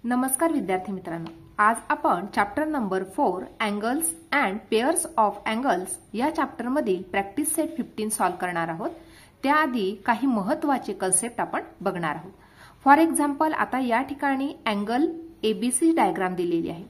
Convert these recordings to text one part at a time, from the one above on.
नमस्कार विद्यार्थी मित्रांनो, आज आपण chapter number 4 angles and pairs of angles या चॅप्टर मधील प्रॅक्टिस सेट 15 सॉल्व्ह करणार आहोत। त्याआधी काही महत्त्वाचे कन्सेप्ट आपण बघणार आहोत। फॉर एक्झाम्पल, आता या ठिकाणी अँगल एबीसी डायग्राम दिलेली आहे।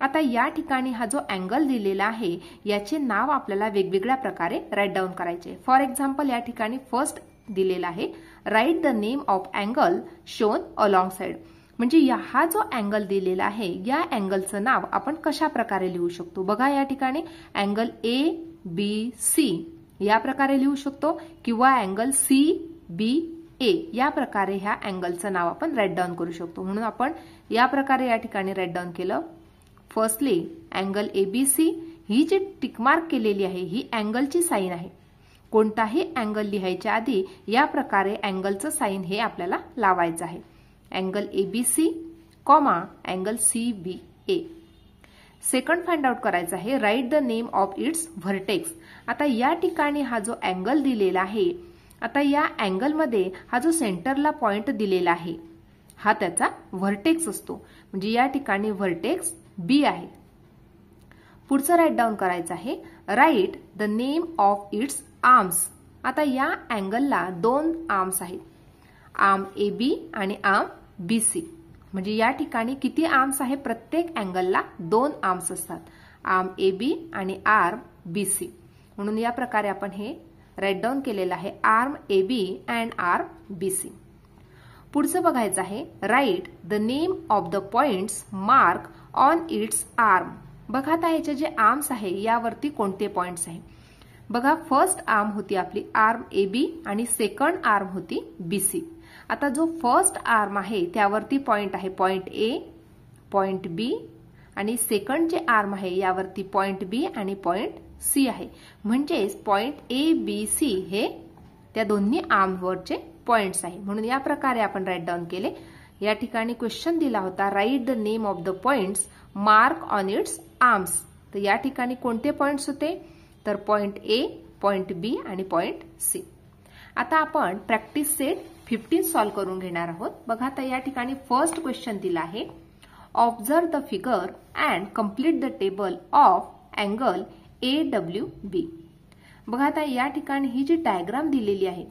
आता या ठिकाणी हा जो अँगल दिलेला आहे याचे नाव आपल्याला वेगवेगळ्या प्रकारे राईट डाऊन करायचे। फॉर एक्झाम्पल, या ठिकाणी फर्स्ट दिलेला आहे write the name of angle shown along side, म्हणजे हा जो अँगल दिलेला आहे या अँगलचं नाव आपण कशा प्रकारे लिहू शकतो। बघा, या ठिकाणी अँगल ए बी सी या प्रकारे लिहू शकतो किंवा अँगल सी बी ए या प्रकारे ह्या अँगलचं नाव आपण राईट डाऊन करू शकतो। म्हणून आपण या प्रकारे या ठिकाणी राईट डाऊन केलं। फर्स्टली अँगल एबीसी, ही जी टिक मार्क केलेली आहे ही अँगलची साइन आहे। कोणताही अँगल लिहायच्या आधी या प्रकारे अँगलचं साइन हे आपल्याला लावायचं आहे। Angle ABC comma angle CBA. Second find out करायचं आहे write the name of its vertex. आता या ठिकाणी हा जो अँगल दिलेला आहे, आता या अँगल मध्ये हा जो सेंटरला पॉइंट दिलेला आहे हा त्याचा व्हर्टेक्स असतो, म्हणजे या ठिकाणी व्हर्टेक्स बी आहे। पुढचं राईट डाऊन करायचं आहे write the name of its arms. आता या अँगलला दोन आर्म्स आहेत, आर्म ए बी आणि आर्म बी सी, म्हणजे या ठिकाणी किती आर्म्स आहे, प्रत्येक अँगलला दोन आर्म्स असतात, आर्म ए बी आणि आर्म बी सी। म्हणून या प्रकारे आपण हे राईट डाऊन केलेलं आहे arm A B and arm B C. पुढचं बघायचं आहे write the name of the points mark on its arm. बघा, आता याचे जे आर्म्स आहे यावरती कोणते पॉइंट्स आहे। बघा, फर्स्ट आर्म होती आपली आर्म ए बी आणि सेकंड आर्म होती बी सी। आता जो फर्स्ट आर्म आहे त्यावरती पॉइंट आहे पॉइंट ए, पॉइंट बी, आणि सेकंड जे आर्म आहे यावरती पॉइंट बी आणि पॉइंट सी आहे, म्हणजेच पॉइंट ए बी सी हे त्या दोन्ही आर्मवरचे पॉइंट्स आहे। म्हणून या प्रकारे आपण राईट डाऊन केले। या ठिकाणी क्वेश्चन दिला होता right the name of the points mark on it's arms. तर या ठिकाणी कोणते पॉइंट्स होते, तर पॉइंट ए, पॉइंट बी आणि पॉइंट सी। आता आपण प्रॅक्टिस सेट 15 सॉल्व्ह करून घेणार आहोत। बघा, आता या ठिकाणी फर्स्ट क्वेश्चन दिला आहे observe the figure and complete the table of angle A W B. बघा, आता या ठिकाणी ही जी डायग्राम दिलेली आहे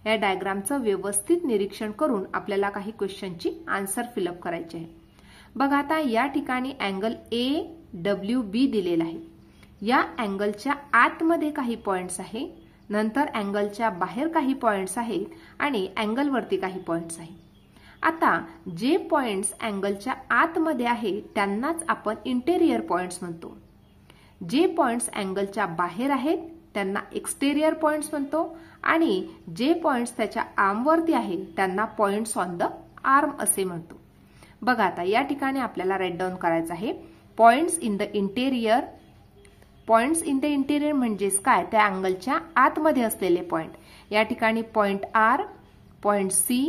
या डायग्रामचं व्यवस्थित निरीक्षण करून आपल्याला काही क्वेश्चनची आन्सर फिलअप करायची आहे। बघा, आता या ठिकाणी अँगल ए डब्ल्यू बी दिलेला आहे। या अँगलच्या आतमध्ये काही पॉइंट्स आहे, नंतर अँगलच्या बाहेर काही पॉइंट्स आहेत आणि अँगलवरती काही पॉइंट्स आहेत। आता जे पॉइंट्स अँगलच्या आतमध्ये आहे त्यांनाच आपण इंटेरियर पॉइंट्स म्हणतो, जे पॉइंट्स अँगलच्या बाहेर आहेत त्यांना एक्सटेरियर पॉइंट्स म्हणतो, आणि जे पॉइंट्स त्याच्या आर्मवरती आहे त्यांना पॉइंट्स ऑन द आर्म असे म्हणतो। बघा, आता या ठिकाणी आपल्याला राईट डाऊन करायचं आहे points in the interior. Points in the interior म्हणजेच काय, त्या अँगलच्या आतमध्ये असलेले पॉइंट। या ठिकाणी point R, point C,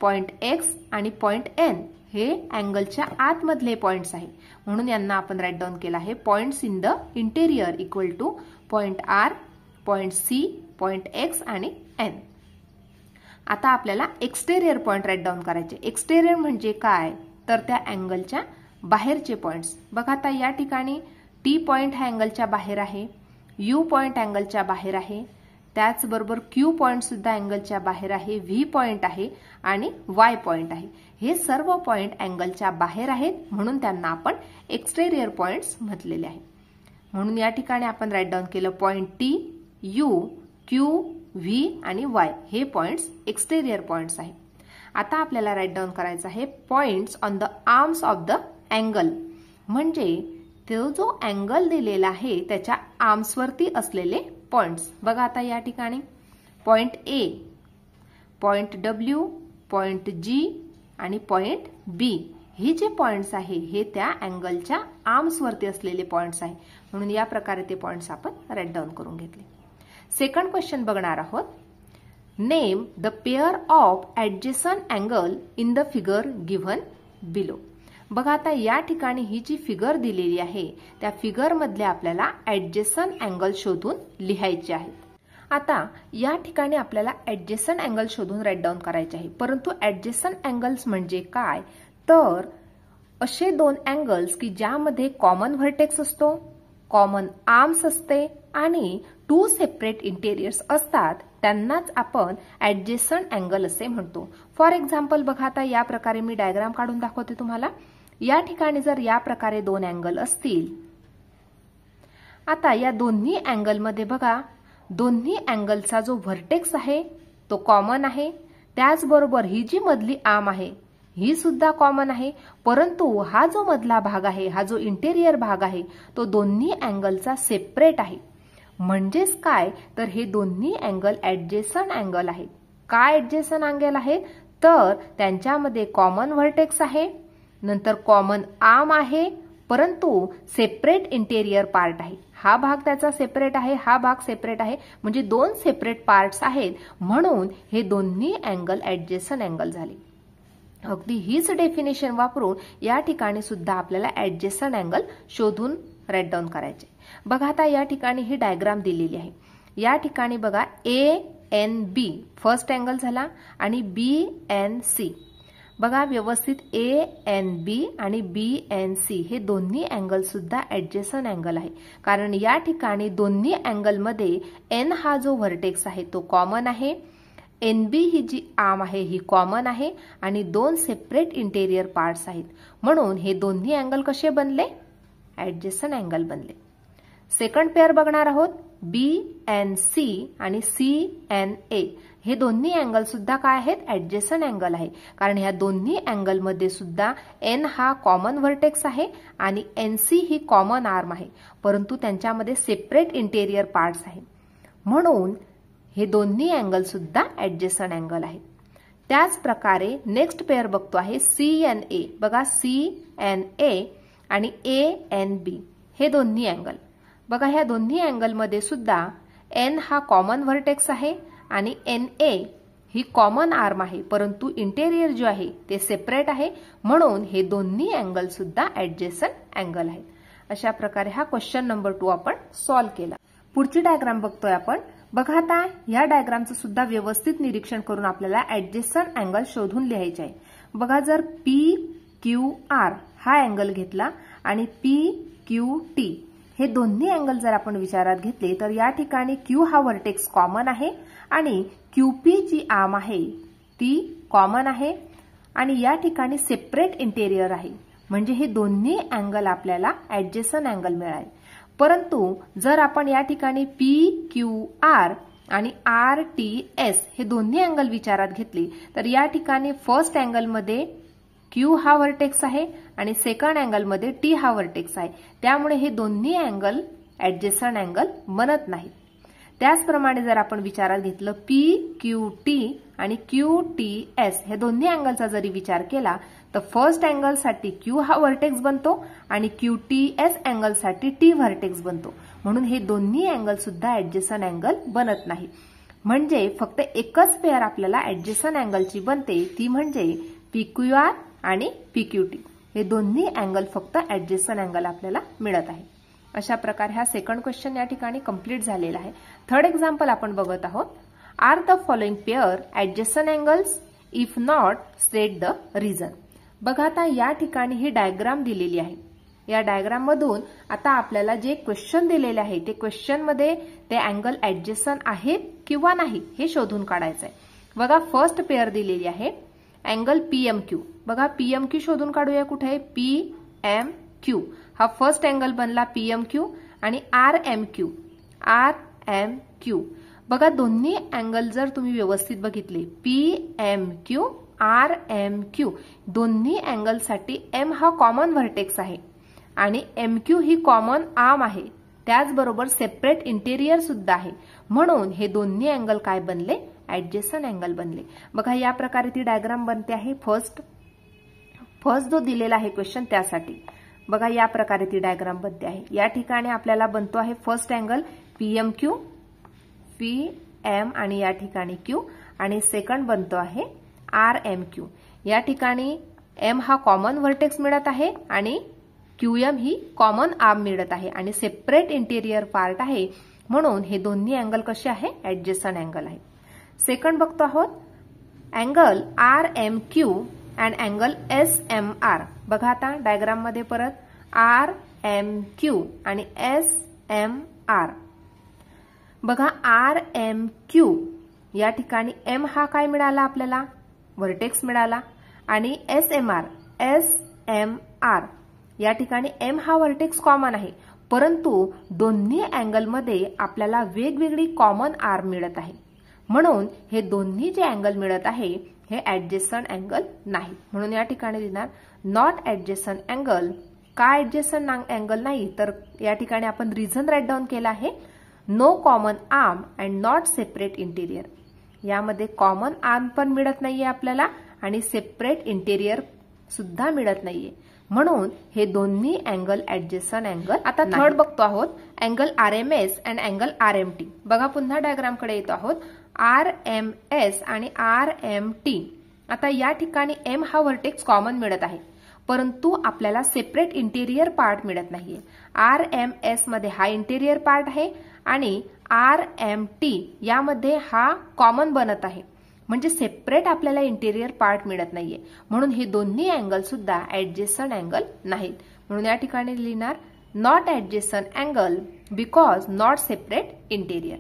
point X आणि पॉइंट एन हे अँगलच्या आतमधले पॉइंट्स आहे, म्हणून यांना आपण राईट डाऊन केलं आहे points in the interior equal to point R, point C, point X आणि एन। आता आपल्याला एक्सटेरियर पॉइंट राईट डाऊन करायचे। एक्सटेरियर म्हणजे काय, तर त्या अँगलच्या बाहेरचे पॉइंट्स। बघा, आता या ठिकाणी टी पॉइंट हा अँगलच्या बाहेर आहे, यू पॉइंट अँगलच्या बाहेर आहे, त्याचबरोबर क्यू पॉइंट सुद्धा अँगलच्या बाहेर आहे, व्ही पॉइंट आहे आणि वाय पॉइंट आहे। हे सर्व पॉइंट अँगलच्या बाहेर आहेत, म्हणून त्यांना आपण एक्सटेरियर पॉइंट्स म्हटलेले आहे। म्हणून या ठिकाणी आपण राईट डाऊन केलं point T, you, Q, V आणि वाय हे पॉइंट्स एक्सटेरियर पॉइंट्स आहेत। आता आपल्याला राईट डाऊन करायचं आहे points on the arms of the angle, म्हणजे तो जो अँगल दिलेला आहे त्याच्या आर्म्सवरती असलेले पॉइंट्स। बघा, आता या ठिकाणी point A, point W, point G आणि पॉइंट बी हे जे पॉइंट्स आहे हे त्या अँगलच्या आर्म्सवरती असलेले पॉइंट्स आहे, म्हणून या प्रकारे ते पॉइंट्स आपण राईट डाऊन करून घेतले। सेकंड क्वेश्चन बघणार आहोत name the pair of adjacent angle in the figure given below. बघा, आता या ठिकाणी ही जी फिगर दिलेली आहे त्या फिगर मधले आपल्याला ऍडजेसंट अँगल शोधून लिहायचे आहेत। आता या ठिकाणी आपल्याला ऍडजेसंट अँगल शोधून राईट डाऊन करायचे आहे, परंतु ऍडजेसंट अँगल्स म्हणजे काय, तर असे दोन अँगल्स की ज्यामध्ये कॉमन व्हर्टेक्स असतो, कॉमन आर्म्स असते आणि टू सेपरेट इंटेरियर्स असतात त्यांनाच आपण ऍडजेसंट अँगल असे म्हणतो. फॉर एक्झाम्पल बघा, आता या प्रकारे मी डायग्राम काढून दाखवते तुम्हाला. या ठिकाणी जर या प्रकारे दोन अँगल असतील, आता या दोन्ही अँगलमध्ये बघा, दोन्ही अँगलचा जो व्हर्टेक्स आहे तो कॉमन आहे, त्याचबरोबर ही जी मधली आर्म आहे ही सुद्धा कॉमन आहे, परंतु हा जो मधला भाग आहे, हा जो इंटेरियर भाग आहे तो दोन्ही अँगलचा सेपरेट आहे. म्हणजेच काय, तर हे दोन्ही अँगल ऍडजेसंट अँगल आहेत. काय ऍडजेसंट अँगल आहेत, तर त्यांच्यामध्ये कॉमन व्हर्टेक्स आहे, नंतर कॉमन आर्म आहे, परंतु सेपरेट इंटेरियर पार्ट आहे. हा भाग त्याचा सेपरेट आहे, हा भाग सेपरेट आहे, म्हणजे दोन सेपरेट पार्ट्स आहेत, म्हणून हे दोन्ही अँगल ऍडजेसंट अँगल झाले. अगदी हीच डेफिनेशन वापरून या ठिकाणी सुद्धा आपल्याला ऍडजेसंट अँगल शोधून राईट डाऊन करायचे. बघा, आता या ठिकाणी ही डायग्राम दिलेली आहे. या ठिकाणी बघा ANB फर्स्ट अँगल झाला आणि BNC. बघा व्यवस्थित ANB आणि BNC हे दोन्ही अँगल सुद्धा ऍडजेसंट अँगल आहे, कारण या ठिकाणी दोन्ही अँगलमध्ये N हा जो व्हर्टेक्स आहे तो कॉमन आहे, NB ही जी आर्म आहे ही कॉमन आहे आणि दोन सेपरेट इंटेरियर पार्ट्स आहेत, म्हणून हे दोन्ही अँगल कसे बनले, ऍडजेसंट अँगल बनले. सेकंड पेअर बघणार आहोत, BNC आणि CNA हे दोन्ही अँगल सुद्धा काय आहेत, ऍडजेसंट अँगल आहे, कारण ह्या दोन्ही अँगलमध्ये सुद्धा N हा कॉमन व्हर्टेक्स आहे आणि NC ही कॉमन आर्म आहे, परंतु त्यांच्यामध्ये सेपरेट इंटेरियर पार्ट्स आहेत, म्हणून हे दोन्ही अँगल सुद्धा ऍडजेसंट अँगल आहेत. त्याच प्रकारे नेक्स्ट पेअर बघतो आहे CNA. बघा CNA आणि ANB हे दोन्ही अँगल. बघा ह्या दोन्ही अँगलमध्ये सुद्धा N हा कॉमन व्हर्टेक्स आहे आणि NA ही कॉमन आर्म आहे, परंतु इंटेरियर जो आहे ते सेपरेट आहे, म्हणून हे दोन्ही अँगल सुद्धा ऍडजेसंट अँगल आहेत. अशा प्रकारे हा क्वेश्चन नंबर 2 आपण सॉल्व्ह केला. पुढची डायग्राम बघतोय आपण. बघा, आता या डायग्रामचं सुद्धा व्यवस्थित निरीक्षण करून आपल्याला ऍडजेसंट अँगल शोधून लिहायचे आहे. बघा, जर PQR हा अँगल घेतला आणि PQT हे दोन्ही अँगल जर आपण विचारात घेतले, तर या ठिकाणी Q हा व्हर्टेक्स कॉमन आहे आणि QP जी आर्म आहे ती कॉमन आहे आणि या ठिकाणी सेपरेट इंटेरियर आहे, म्हणजे हे दोन्ही अँगल आपल्याला ऍडजेसंट अँगल मिळाले. परंतु जर आपण या ठिकाणी PQR आणि RTS हे दोन्ही अँगल विचारात घेतले, तर या ठिकाणी फर्स्ट अँगलमध्ये Q हा व्हर्टेक्स आहे आणि सेकंड अँगलमध्ये T हा व्हर्टेक्स आहे, त्यामुळे हे दोन्ही अँगल ऍडजेसंट अँगल बनत नाहीत. त्याचप्रमाणे जर आपण विचारात घेतलं PQT आणि QTS हे दोन्ही अँगलचा जरी विचार केला, तर फर्स्ट अँगलसाठी Q हा व्हर्टेक्स बनतो आणि QTS अँगलसाठी T व्हर्टेक्स बनतो, म्हणून हे दोन्ही अँगल सुद्धा ऍडजेसंट अँगल बनत नाही. म्हणजे फक्त एकच पेअर आपल्याला ऍडजेसंट अँगलची बनते, ती म्हणजे PQR आणि PQT हे दोन्ही अँगल फक्त ऍडजेसंट अँगल आपल्याला मिळत आहे. अशा प्रकारे हा सेकंड क्वेश्चन या ठिकाणी कंप्लीट झालेला आहे. थर्ड एक्झाम्पल आपण बघत आहोत. Are the following pair adjacent angles, if not state the reason. बघा, आता या ठिकाणी ही डायग्राम दिलेली आहे. या डायग्राम मधून आता आपल्याला जे क्वेश्चन दिलेले आहे ते क्वेश्चन मध्ये ते अँगल ऍडजेसंट आहेत किंवा नाही हे शोधून काढायचं आहे. बघा, फर्स्ट पेअर दिलेली आहे अँगल PMQ. बघा, PMQ शोधून काढूया. कुठे आहे PMQ? हा फर्स्ट अँगल बनला PMQ आणि RMQ. बघा, दोन्ही अँगल जर तुम्ही व्यवस्थित बघितले, PMQ RMQ दोन्ही अँगलसाठी M हा कॉमन व्हर्टेक्स आहे आणि MQ ही कॉमन आर्म आहे, त्याचबरोबर सेपरेट इंटेरियर सुद्धा आहे, म्हणून हे दोन्ही अँगल काय बनले, ऍडजेसंट अँगल बनले. बघा, या प्रकारे ती डायग्राम बनते आहे. फर्स्ट जो दिलेला आहे क्वेश्चन त्यासाठी बघा या प्रकारे ती डायग्राम बनते आहे. या ठिकाणी आपल्याला बनतो आहे फर्स्ट अँगल PMQ PM आणि या ठिकाणी Q आणि सेकंड बनतो आहे RMQ. या ठिकाणी M हा कॉमन व्हर्टेक्स मिळत आहे आणि QM ही कॉमन आर्म मिळत आहे आणि सेपरेट इंटेरियर पार्ट आहे, म्हणून हे दोन्ही अँगल कसे आहे, ऍडजेसंट अँगल आहे. सेकंड बघतो आहोत angle RMQ and angle SMR. बघा आता डायग्राम मध्ये परत RMQ आणि SMR. बघा RMQ या ठिकाणी M हा काय मिळाला आपल्याला, व्हर्टेक्स मिळाला, आणि SMR या ठिकाणी M हा व्हर्टेक्स कॉमन आहे, परंतु दोन्ही अँगलमध्ये आपल्याला वेगवेगळी कॉमन आर्म मिळत आहे. म्हणून हे दोन्ही जे अँगल मिळत आहे हे ऍडजेसंट अँगल नाही. म्हणून या ठिकाणी लिहिणार नॉट ऍडजेसंट अँगल. का ऍडजेसंट अँगल नाही, तर या ठिकाणी आपण रिझन राईट डाऊन केला आहे, no common arm and not separate interior. यामध्ये कॉमन आर्म पण मिळत नाहीये आपल्याला आणि सेपरेट इंटेरियर सुद्धा मिळत नाहीये. म्हणून हे दोन्ही अँगल ऍडजेसंट अँगल. आता थर्ड बघतो आहोत, angle RMS and angle RMT. बघा पुन्हा डायग्राम कडे येतो आहोत. RMS आणि RMT. आता या ठिकाणी M हा व्हर्टेक्स कॉमन मिळत आहे, परंतु आपल्याला सेपरेट इंटेरियर पार्ट मिळत नाहीये. RMS मध्ये हा इंटेरियर पार्ट आहे आणि RMT यामध्ये हा कॉमन बनत आहे, म्हणजे सेपरेट आपल्याला इंटेरियर पार्ट मिळत नाहीये. म्हणून हे दोन्ही अँगल सुद्धा ऍडजेसंट अँगल नाहीत. म्हणून या ठिकाणी लिहिणार not adjacent angle because not separate interior.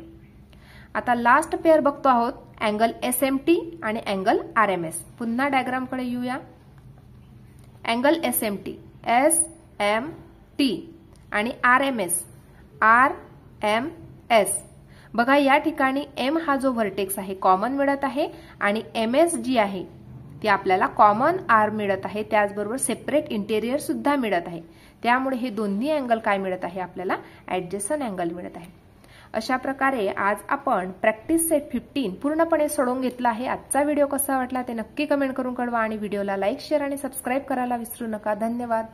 आता लास्ट पेअर बघतो आहोत, अँगल SMT आणि अँगल RMS. पुन्हा डायग्राम कडे येऊया. अँगल SMT SMT आणि RMS RMS. बघा या ठिकाणी M हा जो व्हर्टेक्स आहे कॉमन मिळत आहे आणि MS जी आहे ती आपल्याला कॉमन आर्म मिळत आहे, त्याचबरोबर सेपरेट इंटेरियर सुद्धा मिळत आहे. त्यामुळे हे दोन्ही अँगल काय मिळत आहे आपल्याला, ऍडजेसंट अँगल मिळत आहे. अशा प्रकारे आज आपण प्रॅक्टिस सेट 15 पूर्णपणे सोडवून घेतला आहे. आजचा व्हिडिओ कसा वाटला ते नक्की कमेंट करून कळवा आणि व्हिडिओला लाईक, शेअर आणि सबस्क्राईब करायला विसरू नका. धन्यवाद.